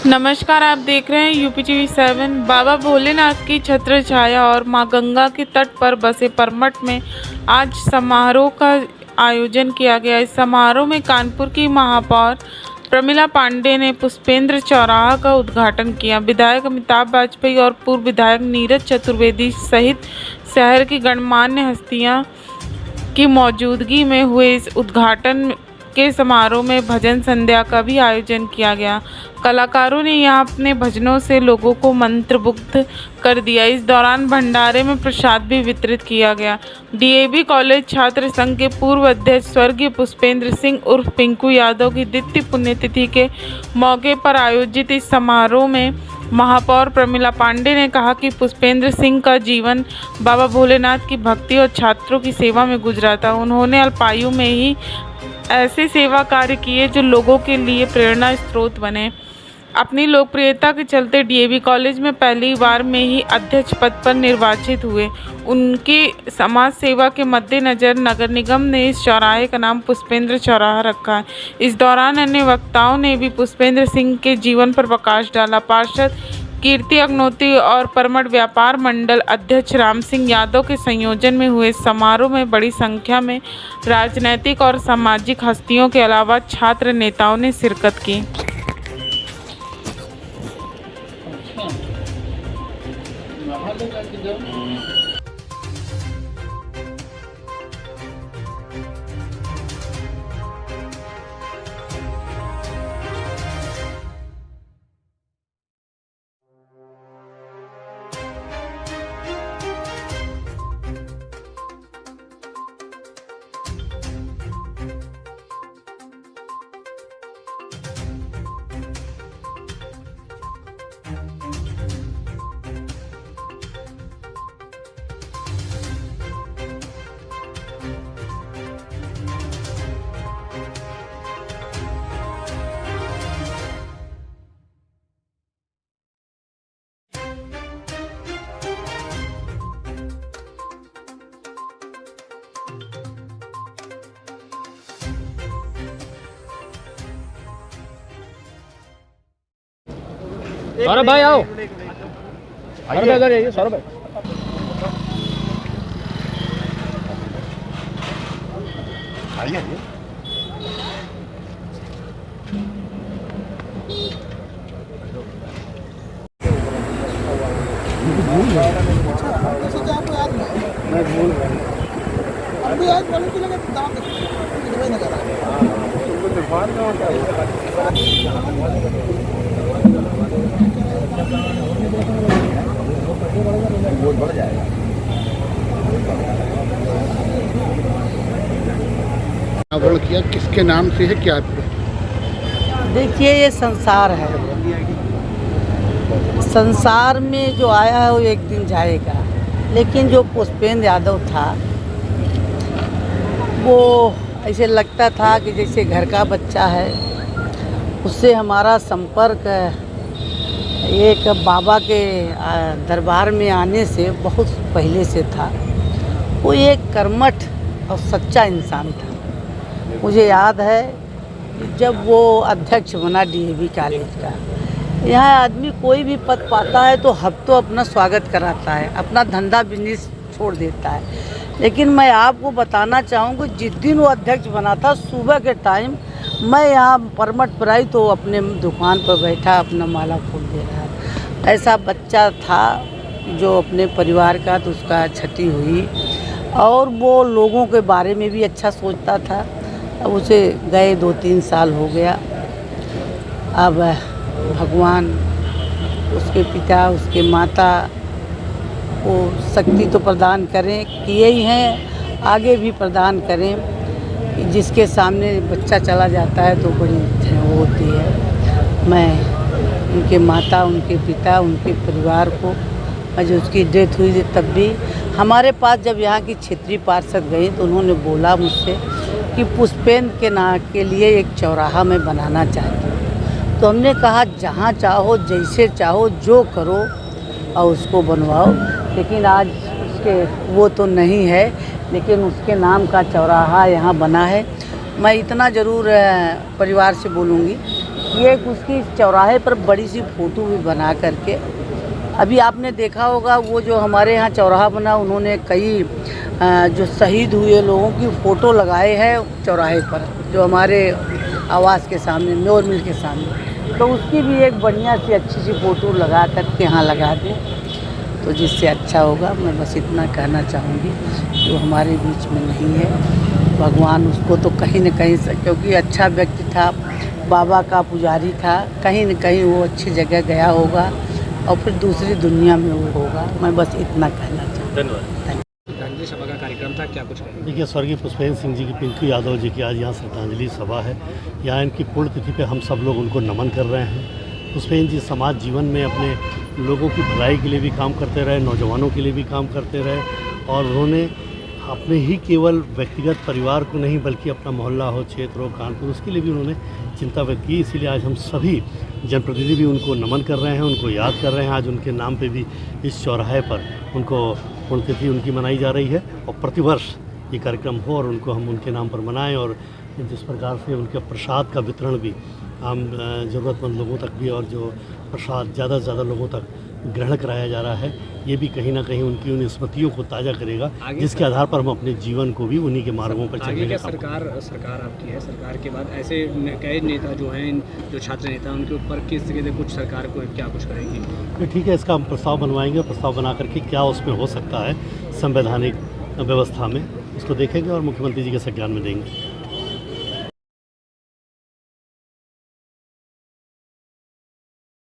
नमस्कार, आप देख रहे हैं UPTV 7। बाबा भोलेनाथ की छत्र छाया और मां गंगा के तट पर बसे परमठ में आज समारोह का आयोजन किया गया। इस समारोह में कानपुर की महापौर प्रमिला पांडे ने पुष्पेंद्र चौराहा का उद्घाटन किया। विधायक अमिताभ वाजपेयी और पूर्व विधायक नीरज चतुर्वेदी सहित शहर की गणमान्य हस्तियां की मौजूदगी में हुए इस उद्घाटन के समारोह में भजन संध्या का भी आयोजन किया गया। कलाकारों ने यहां अपने भजनों से लोगों को मंत्रमुग्ध कर दिया। इस दौरान भंडारे में प्रसाद भी वितरित किया गया। DAV कॉलेज छात्र संघ के पूर्व अध्यक्ष स्वर्गीय पुष्पेंद्र सिंह उर्फ पिंकू यादव की द्वितीय पुण्यतिथि के मौके पर आयोजित इस समारोह में महापौर प्रमिला पांडे ने कहा कि पुष्पेंद्र सिंह का जीवन बाबा भोलेनाथ की भक्ति और छात्रों की सेवा में गुजरा था। उन्होंने अल्पायु में ही ऐसे सेवा कार्य किए जो लोगों के लिए प्रेरणा स्रोत बने। अपनी लोकप्रियता के चलते DAV कॉलेज में पहली बार में ही अध्यक्ष पद पर निर्वाचित हुए। उनकी समाज सेवा के मद्देनज़र नगर निगम ने इस चौराहे का नाम पुष्पेंद्र चौराहा रखा है। इस दौरान अन्य वक्ताओं ने भी पुष्पेंद्र सिंह के जीवन पर प्रकाश डाला। पार्षद कीर्ति अग्नोती और परमठ व्यापार मंडल अध्यक्ष राम सिंह यादव के संयोजन में हुए समारोह में बड़ी संख्या में राजनीतिक और सामाजिक हस्तियों के अलावा छात्र नेताओं ने शिरकत की। सौरभ भाई आओ, सौरभ इधर आइए। सौरभ भाई आइए। मैं भूल अभी आज बोले कि लगा दाम दुबई ना करा बहुत बढ़ जाएगा। अनावरण किया किसके नाम से है, क्या? देखिए, ये संसार है। संसार में जो आया है वो एक दिन जाएगा, लेकिन जो पुष्पेंद्र यादव था वो ऐसे लगता था कि जैसे घर का बच्चा है। उससे हमारा संपर्क एक बाबा के दरबार में आने से बहुत पहले से था। वो एक कर्मठ और सच्चा इंसान था। मुझे याद है जब वो अध्यक्ष बना DAV कॉलेज का। यहाँ आदमी कोई भी पद पाता है तो हफ्तों अपना स्वागत कराता है, अपना धंधा बिजनेस छोड़ देता है। लेकिन मैं आपको बताना चाहूँगी, जिस दिन वो अध्यक्ष बना था सुबह के टाइम मैं यहाँ परमठ पर आई तो अपने दुकान पर बैठा अपना माला फूल दे रहा। ऐसा बच्चा था जो अपने परिवार का तो उसका क्षति हुई, और वो लोगों के बारे में भी अच्छा सोचता था। अब उसे गए 2-3 साल हो गया। अब भगवान उसके पिता उसके माता को शक्ति तो प्रदान करें, किए ही हैं, आगे भी प्रदान करें। जिसके सामने बच्चा चला जाता है तो बड़ी वो होती है। मैं उनके माता, उनके पिता, उनके परिवार को, जो उसकी डेथ हुई तब भी हमारे पास जब यहाँ की क्षेत्रीय पार्षद गई तो उन्होंने बोला मुझसे कि पुष्पेंद्र के नाम के लिए एक चौराहा मैं बनाना चाहती हूँ। तो हमने कहा जहाँ चाहो, जैसे चाहो, जो करो और उसको बनवाओ। लेकिन आज उसके वो तो नहीं है, लेकिन उसके नाम का चौराहा यहाँ बना है। मैं इतना ज़रूर परिवार से बोलूँगी ये उसकी चौराहे पर बड़ी सी फ़ोटो भी बना करके, अभी आपने देखा होगा वो जो हमारे यहाँ चौराहा बना, उन्होंने कई जो शहीद हुए लोगों की फ़ोटो लगाए हैं चौराहे पर, जो हमारे आवास के सामने, म्योर मिल के सामने, तो उसकी भी एक बढ़िया सी अच्छी सी फ़ोटो लगा करके यहाँ लगा दें तो जिससे अच्छा होगा। मैं बस इतना कहना चाहूँगी, जो हमारे बीच में नहीं है, भगवान उसको तो कहीं न कहीं से, क्योंकि अच्छा व्यक्ति था, बाबा का पुजारी था, कहीं न कहीं वो अच्छी जगह गया होगा और फिर दूसरी दुनिया में वो होगा। मैं बस इतना कहना चाहूँगी। धन्यवाद। श्रद्धांजलि सभा का कार्यक्रम था, क्या कुछ कहेंगे? देखिए, स्वर्गीय पुष्पेंद्र सिंह जी की, पिंकू यादव जी की आज यहाँ श्रद्धांजलि सभा है। यहाँ इनकी पुण्यतिथि पे हम सब लोग उनको नमन कर रहे हैं। पुष्पेंद्र जी समाज जीवन में अपने लोगों की भलाई के लिए भी काम करते रहे, नौजवानों के लिए भी काम करते रहे और उन्होंने अपने ही केवल व्यक्तिगत परिवार को नहीं बल्कि अपना मोहल्ला हो, क्षेत्र हो, कानपुर, उसके लिए भी उन्होंने चिंता व्यक्त की। इसीलिए आज हम सभी जनप्रतिनिधि भी उनको नमन कर रहे हैं, उनको याद कर रहे हैं। आज उनके नाम पे भी इस चौराहे पर उनको पुण्यतिथि उनकी मनाई जा रही है और प्रतिवर्ष ये कार्यक्रम हो और उनको हम उनके नाम पर मनाएं और जिस प्रकार से उनके प्रसाद का वितरण भी आम ज़रूरतमंद लोगों तक भी और जो प्रसाद ज़्यादा से ज़्यादा लोगों तक ग्रहण कराया जा रहा है, ये भी कहीं ना कहीं उनकी उन स्मृतियों को ताज़ा करेगा, जिसके आधार पर हम अपने जीवन को भी उन्हीं के मार्गों पर चलने का सरकार आपकी है, सरकार के बाद ऐसे कई नेता जो हैं, जो छात्र नेता, उनके ऊपर किस तरीके से कुछ सरकार को क्या कुछ करेंगी? ठीक है, इसका हम प्रस्ताव बनवाएंगे, प्रस्ताव बना करके क्या उसमें हो सकता है संवैधानिक व्यवस्था में, उसको देखेंगे और मुख्यमंत्री जी के संज्ञान में देंगे।